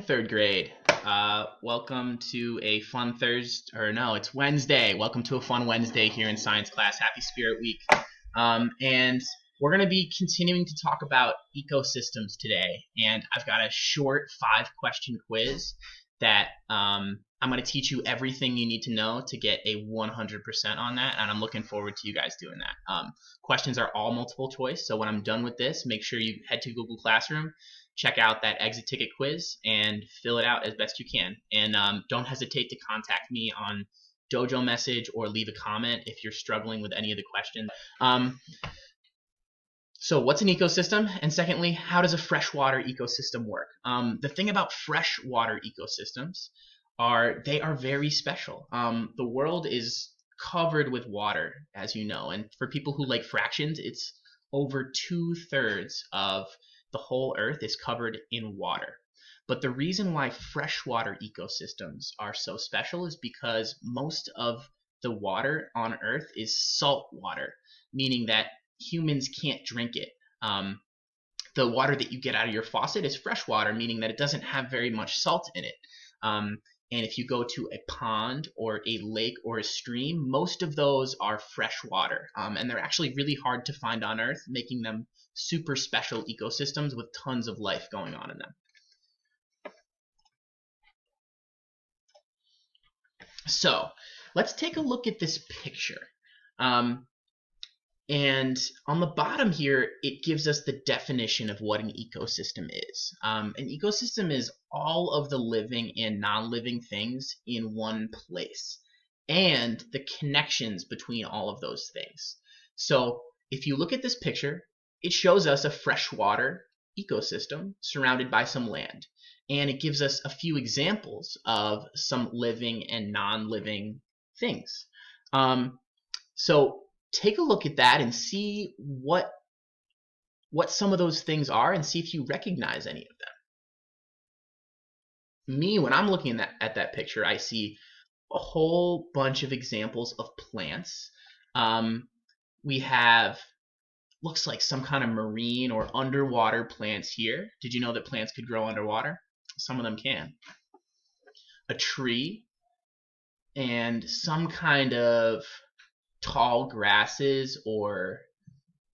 third grade. Welcome to a fun Thursday, or no, it's Wednesday. Welcome to a fun Wednesday here in science class. Happy Spirit Week. And we're going to be continuing to talk about ecosystems today. And I've got a short 5-question quiz that I'm going to teach you everything you need to know to get a 100% on that. And I'm looking forward to you guys doing that. Questions are all multiple choice. So when I'm done with this, make sure you head to Google Classroom, check out that exit ticket quiz, and fill it out as best you can. And don't hesitate to contact me on Dojo message or leave a comment if you're struggling with any of the questions. So what's an ecosystem? And secondly, how does a freshwater ecosystem work? The thing about freshwater ecosystems are they are very special. The world is covered with water, as you know. And for people who like fractions, it's over 2/3 of the whole Earth is covered in water. But the reason why freshwater ecosystems are so special is because most of the water on Earth is salt water, meaning that humans can't drink it. The water that you get out of your faucet is freshwater, meaning that it doesn't have very much salt in it. And if you go to a pond or a lake or a stream, most of those are freshwater. And they're actually really hard to find on Earth, making them super special ecosystems with tons of life going on in them. So let's take a look at this picture. And on the bottom here, it gives us the definition of what an ecosystem is. An ecosystem is all of the living and non-living things in one place, and the connections between all of those things. So if you look at this picture, it shows us a freshwater ecosystem surrounded by some land. And it gives us a few examples of some living and non-living things. So take a look at that and see what some of those things are and see if you recognize any of them. Me, when I'm looking at that picture, I see a whole bunch of examples of plants. We have, looks like some kind of marine or underwater plants here. Did you know that plants could grow underwater? Some of them can. A tree and some kind of tall grasses or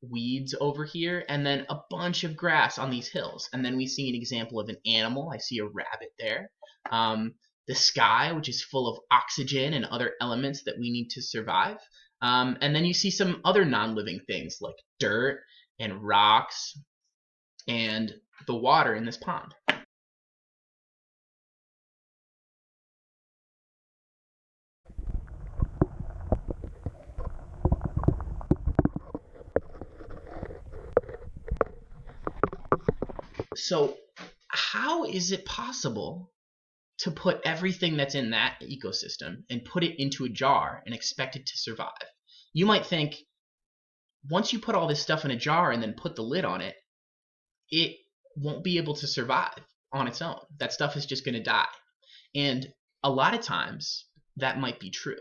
weeds over here, and then a bunch of grass on these hills. And then we see an example of an animal. I see a rabbit there. The sky, which is full of oxygen and other elements that we need to survive. And then you see some other non-living things like dirt and rocks and the water in this pond. So how is it possible to put everything that's in that ecosystem and put it into a jar and expect it to survive? You might think, once you put all this stuff in a jar and then put the lid on it, it won't be able to survive on its own. That stuff is just going to die. And a lot of times that might be true.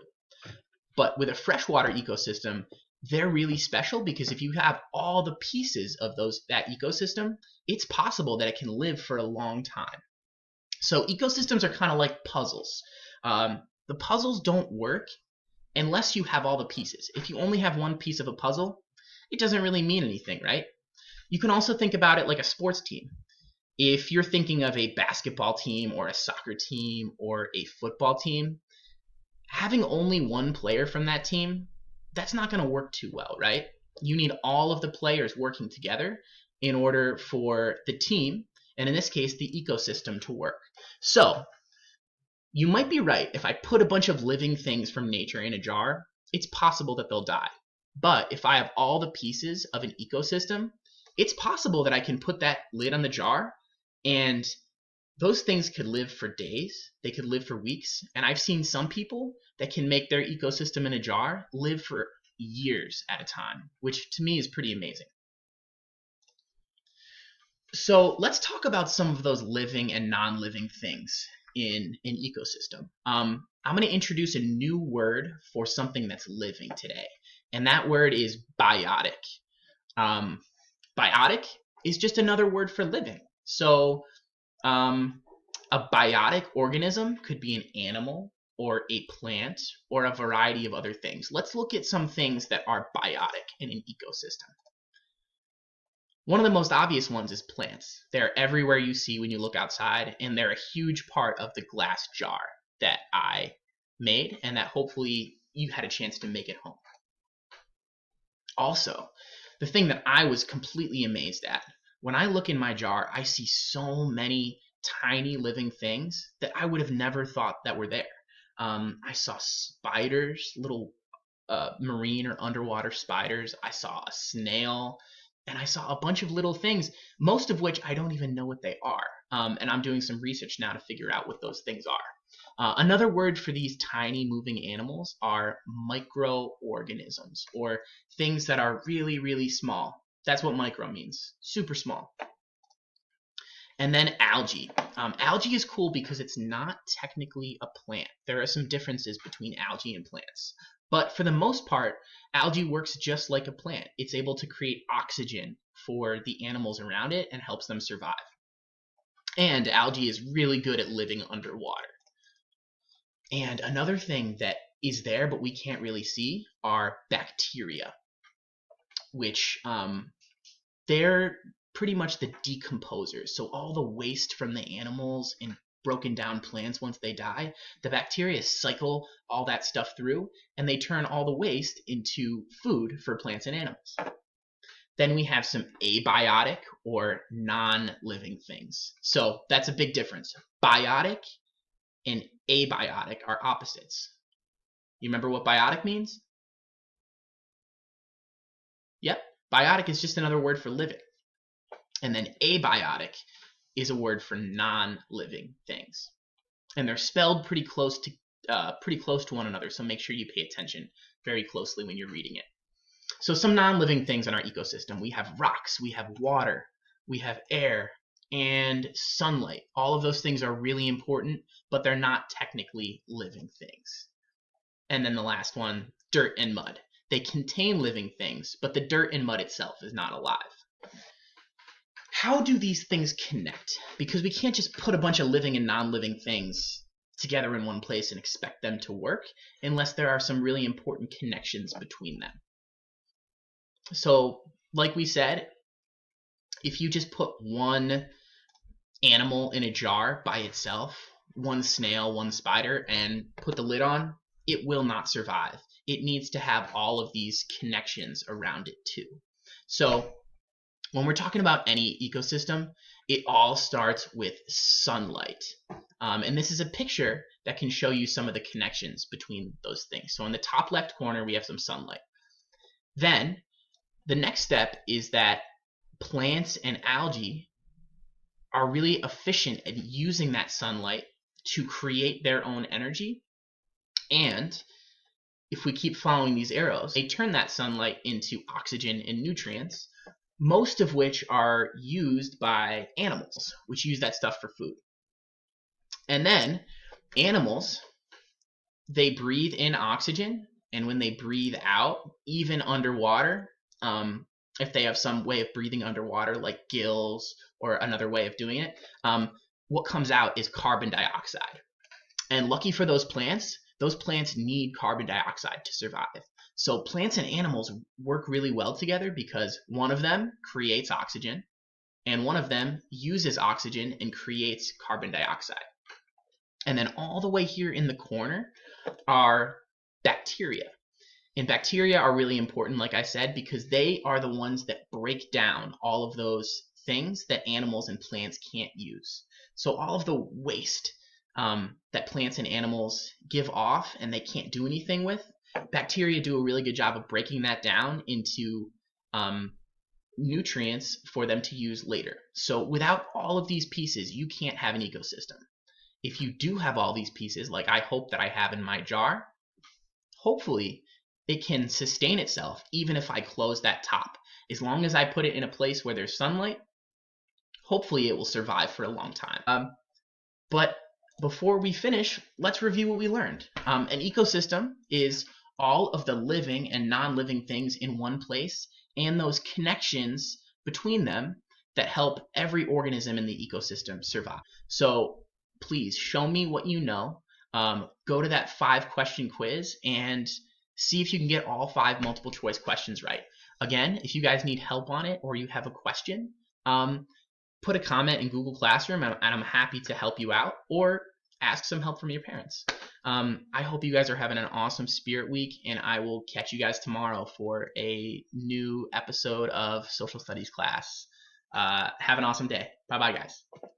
But with a freshwater ecosystem, they're really special because if you have all the pieces of that ecosystem, it's possible that it can live for a long time. So ecosystems are kind of like puzzles. The puzzles don't work unless you have all the pieces. If you only have one piece of a puzzle, it doesn't really mean anything, right? You can also think about it like a sports team. If you're thinking of a basketball team or a soccer team or a football team, having only one player from that team, that's not going to work too well, right? You need all of the players working together in order for the team, and in this case, the ecosystem, to work. So you might be right. If I put a bunch of living things from nature in a jar, it's possible that they'll die. But if I have all the pieces of an ecosystem, it's possible that I can put that lid on the jar, and those things could live for days. They could live for weeks. And I've seen some people that can make their ecosystem in a jar live for years at a time, which to me is pretty amazing. So let's talk about some of those living and non-living things in an ecosystem. I'm going to introduce a new word for something that's living today, and that word is biotic. Biotic is just another word for living. So A biotic organism could be an animal or a plant or a variety of other things. Let's look at some things that are biotic in an ecosystem. One of the most obvious ones is plants. They're everywhere you see when you look outside, and they're a huge part of the glass jar that I made and that hopefully you had a chance to make at home. Also, the thing that I was completely amazed at, when I look in my jar, I see so many tiny living things that I would have never thought that were there. I saw spiders, little marine or underwater spiders. I saw a snail, and I saw a bunch of little things, most of which I don't even know what they are. And I'm doing some research now to figure out what those things are. Another word for these tiny moving animals are microorganisms, or things that are really, really small. That's what micro means, super small. And then algae. Algae is cool because it's not technically a plant. There are some differences between algae and plants. But for the most part, algae works just like a plant. It's able to create oxygen for the animals around it and helps them survive. And algae is really good at living underwater. And another thing that is there but we can't really see are bacteria, which they're pretty much the decomposers. So all the waste from the animals and broken down plants, once they die, the bacteria cycle all that stuff through and they turn all the waste into food for plants and animals. Then we have some abiotic or non-living things. So that's a big difference. Biotic and abiotic are opposites. You remember what biotic means? Yep, biotic is just another word for living. And then abiotic is a word for non-living things. And they're spelled pretty close to one another, so make sure you pay attention very closely when you're reading it. So some non-living things in our ecosystem. We have rocks, we have water, we have air, and sunlight. All of those things are really important, but they're not technically living things. And then the last one, dirt and mud. They contain living things, but the dirt and mud itself is not alive. How do these things connect? Because we can't just put a bunch of living and non-living things together in one place and expect them to work unless there are some really important connections between them. So, like we said, if you just put one animal in a jar by itself, one snail, one spider, and put the lid on, it will not survive. It needs to have all of these connections around it too. So, when we're talking about any ecosystem, it all starts with sunlight. And this is a picture that can show you some of the connections between those things. So in the top left corner, we have some sunlight. Then the next step is that plants and algae are really efficient at using that sunlight to create their own energy. And if we keep following these arrows, they turn that sunlight into oxygen and nutrients, most of which are used by animals, which use that stuff for food. And then animals, they breathe in oxygen, and when they breathe out, even underwater, if they have some way of breathing underwater, like gills or another way of doing it, what comes out is carbon dioxide. And lucky for those plants need carbon dioxide to survive. So plants and animals work really well together because one of them creates oxygen and one of them uses oxygen and creates carbon dioxide. And then all the way here in the corner are bacteria. And bacteria are really important, like I said, because they are the ones that break down all of those things that animals and plants can't use. So all of the waste that plants and animals give off and they can't do anything with, bacteria do a really good job of breaking that down into nutrients for them to use later. So without all of these pieces, you can't have an ecosystem. If you do have all these pieces, like I hope that I have in my jar, hopefully it can sustain itself even if I close that top. As long as I put it in a place where there's sunlight, hopefully it will survive for a long time. But before we finish, let's review what we learned. An ecosystem is all of the living and non-living things in one place and those connections between them that help every organism in the ecosystem survive. So please show me what you know. Go to that 5-question quiz and see if you can get all 5 multiple choice questions right. Again, if you guys need help on it or you have a question, put a comment in Google Classroom and I'm happy to help you out, or ask some help from your parents. I hope you guys are having an awesome Spirit Week, and I will catch you guys tomorrow for a new episode of Social Studies class. Have an awesome day. Bye-bye, guys.